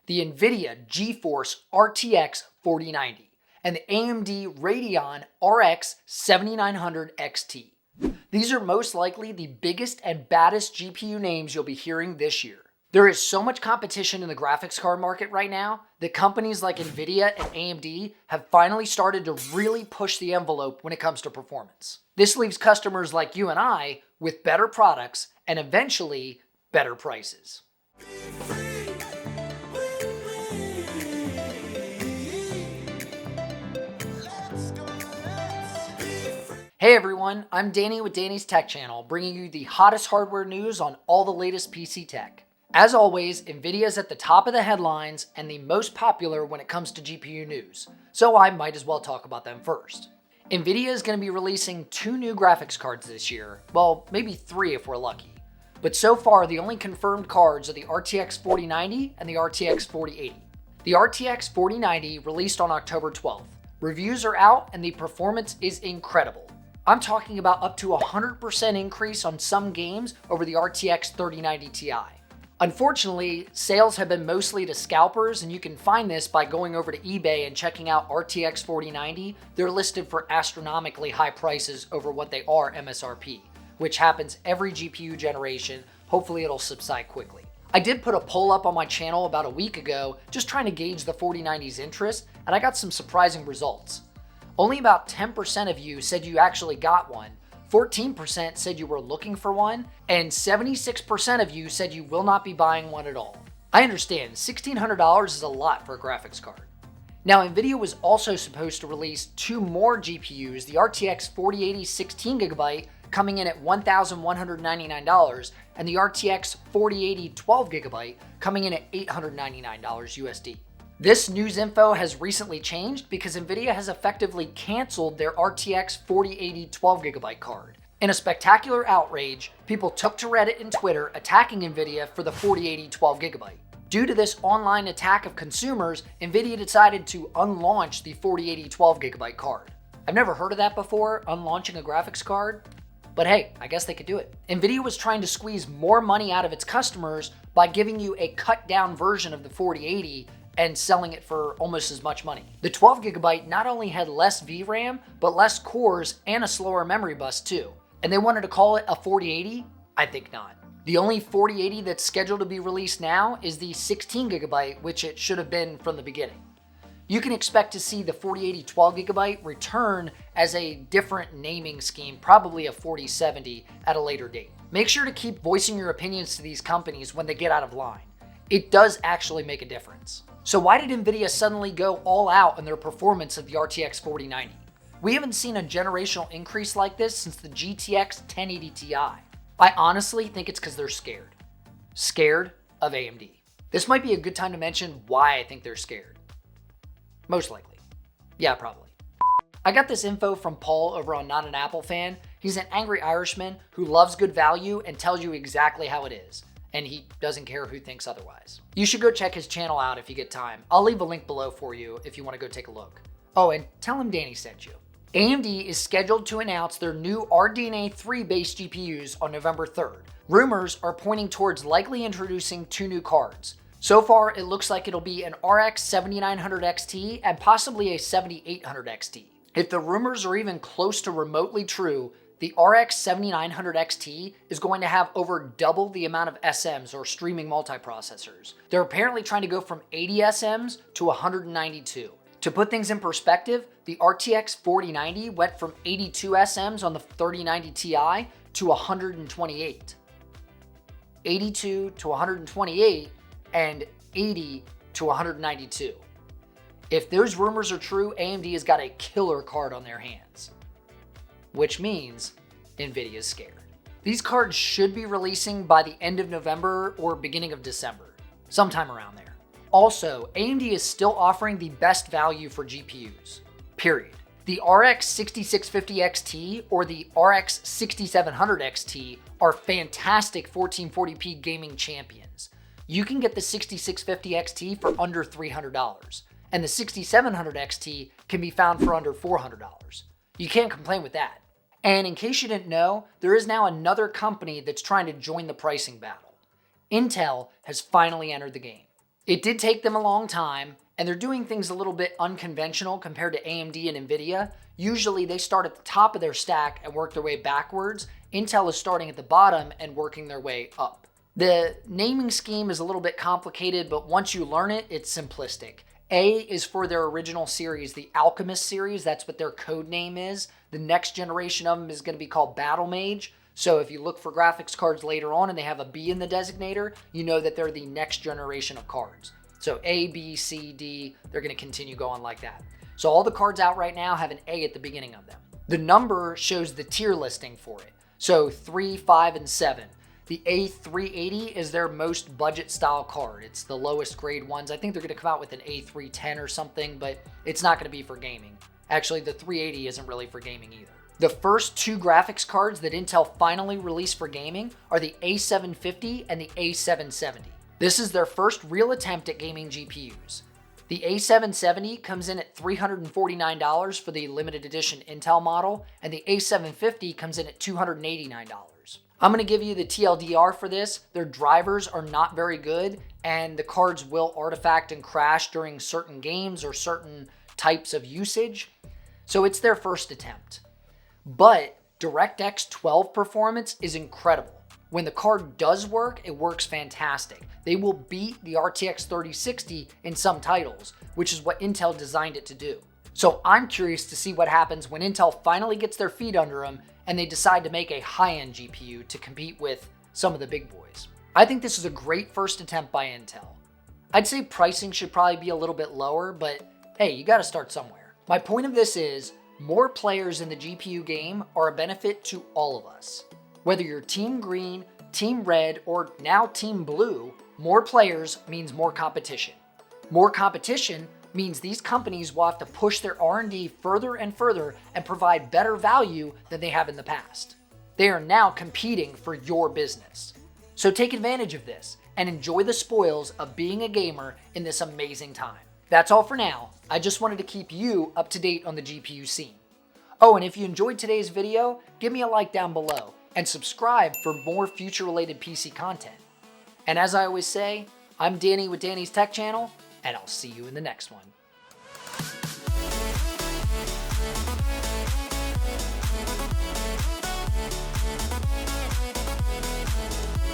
the Nvidia GeForce RTX 4090, and the AMD Radeon RX 7900 XT. These are most likely the biggest and baddest GPU names you'll be hearing this year. There is so much competition in the graphics card market right now that companies like Nvidia and AMD have finally started to really push the envelope when it comes to performance. This leaves customers like you and I with better products and eventually better prices. Hey everyone, I'm Danny with Danny's Tech Channel, bringing you the hottest hardware news on all the latest PC tech. As always, Nvidia is at the top of the headlines and the most popular when it comes to GPU news, so I might as well talk about them first. Nvidia is going to be releasing 2 new graphics cards this year, well, maybe 3 if we're lucky. But so far, the only confirmed cards are the RTX 4090 and the RTX 4080. The RTX 4090 released on October 12th. Reviews are out and the performance is incredible. I'm talking about up to 100% increase on some games over the RTX 3090 Ti. Unfortunately, sales have been mostly to scalpers, and you can find this by going over to eBay and checking out RTX 4090. They're listed for astronomically high prices over what they are MSRP, which happens every GPU generation. Hopefully it'll subside quickly. I did put a poll up on my channel about a week ago, just trying to gauge the 4090's interest, and I got some surprising results. Only about 10% of you said you actually got one, 14% said you were looking for one, and 76% of you said you will not be buying one at all. I understand, $1,600 is a lot for a graphics card. Now, Nvidia was also supposed to release 2 more GPUs, the RTX 4080 16GB coming in at $1,199, and the RTX 4080 12GB coming in at $899 USD. This news info has recently changed because Nvidia has effectively canceled their RTX 4080 12GB card. In a spectacular outrage, people took to Reddit and Twitter attacking Nvidia for the 4080 12GB. Due to this online attack of consumers, Nvidia decided to unlaunch the 4080 12GB card. I've never heard of that before, unlaunching a graphics card, but hey, I guess they could do it. Nvidia was trying to squeeze more money out of its customers by giving you a cut down version of the 4080 and selling it for almost as much money. The 12GB not only had less VRAM, but less cores and a slower memory bus too. And they wanted to call it a 4080? I think not. The only 4080 that's scheduled to be released now is the 16GB, which it should have been from the beginning. You can expect to see the 4080 12GB return as a different naming scheme, probably a 4070 at a later date. Make sure to keep voicing your opinions to these companies when they get out of line. It does actually make a difference. So why did Nvidia suddenly go all out in their performance of the RTX 4090? We haven't seen a generational increase like this since the GTX 1080 Ti. I honestly think it's because they're scared. Scared of AMD. This might be a good time to mention why I think they're scared. Most likely. Yeah, probably. I got this info from Paul over on Not an Apple Fan. He's an angry Irishman who loves good value and tells you exactly how it is. And he doesn't care who thinks otherwise. You should go check his channel out if you get time. I'll leave a link below for you if you want to go take a look. Oh, and tell him Danny sent you. AMD is scheduled to announce their new RDNA 3 based GPUs on November 3rd. Rumors are pointing towards likely introducing 2 new cards. So far, it looks like it'll be an RX 7900 XT and possibly a 7800 XT. If the rumors are even close to remotely true, the RX 7900 XT is going to have over double the amount of SMs or streaming multiprocessors. They're apparently trying to go from 80 SMs to 192. To put things in perspective, the RTX 4090 went from 82 SMs on the 3090 Ti to 128. 82 to 128 and 80 to 192. If those rumors are true, AMD has got a killer card on their hands. Which means Nvidia is scared. These cards should be releasing by the end of November or beginning of December, sometime around there. Also, AMD is still offering the best value for GPUs, period. The RX 6650 XT or the RX 6700 XT are fantastic 1440p gaming champions. You can get the 6650 XT for under $300, and the 6700 XT can be found for under $400. You can't complain with that. And in case you didn't know, there is now another company that's trying to join the pricing battle. Intel has finally entered the game. It did take them a long time, and they're doing things a little bit unconventional compared to AMD and Nvidia. Usually they start at the top of their stack and work their way backwards. Intel is starting at the bottom and working their way up. The naming scheme is a little bit complicated, but once you learn it, it's simplistic. A is for their original series, the Alchemist series. That's what their code name is. The next generation of them is going to be called Battle Mage. So if you look for graphics cards later on and they have a B in the designator, you know that they're the next generation of cards. So A, B, C, D, they're going to continue going like that. So all the cards out right now have an A at the beginning of them. The number shows the tier listing for it. So 3, 5, and 7. The A380 is their most budget style card. It's the lowest grade ones. I think they're going to come out with an A310 or something, but it's not going to be for gaming. Actually, the 380 isn't really for gaming either. The first two graphics cards that Intel finally released for gaming are the A750 and the A770. This is their first real attempt at gaming GPUs. The A770 comes in at $349 for the limited edition Intel model, and the A750 comes in at $289. I'm going to give you the TLDR for this. Their drivers are not very good, and the cards will artifact and crash during certain games or certain types of usage. So it's their first attempt. But DirectX 12 performance is incredible. When the card does work, it works fantastic. They will beat the RTX 3060 in some titles, which is what Intel designed it to do. So I'm curious to see what happens when Intel finally gets their feet under them and they decide to make a high-end GPU to compete with some of the big boys. I think this is a great first attempt by Intel. I'd say pricing should probably be a little bit lower, but hey, you gotta start somewhere. My point of this is, more players in the GPU game are a benefit to all of us. Whether you're Team Green, Team Red, or now Team Blue, more players means more competition. More competition means these companies will have to push their R&D further and further and provide better value than they have in the past. They are now competing for your business. So take advantage of this and enjoy the spoils of being a gamer in this amazing time. That's all for now. I just wanted to keep you up to date on the GPU scene. Oh, and if you enjoyed today's video, give me a like down below and subscribe for more future-related PC content. And as I always say, I'm Danny with Danny's Tech Channel, and I'll see you in the next one.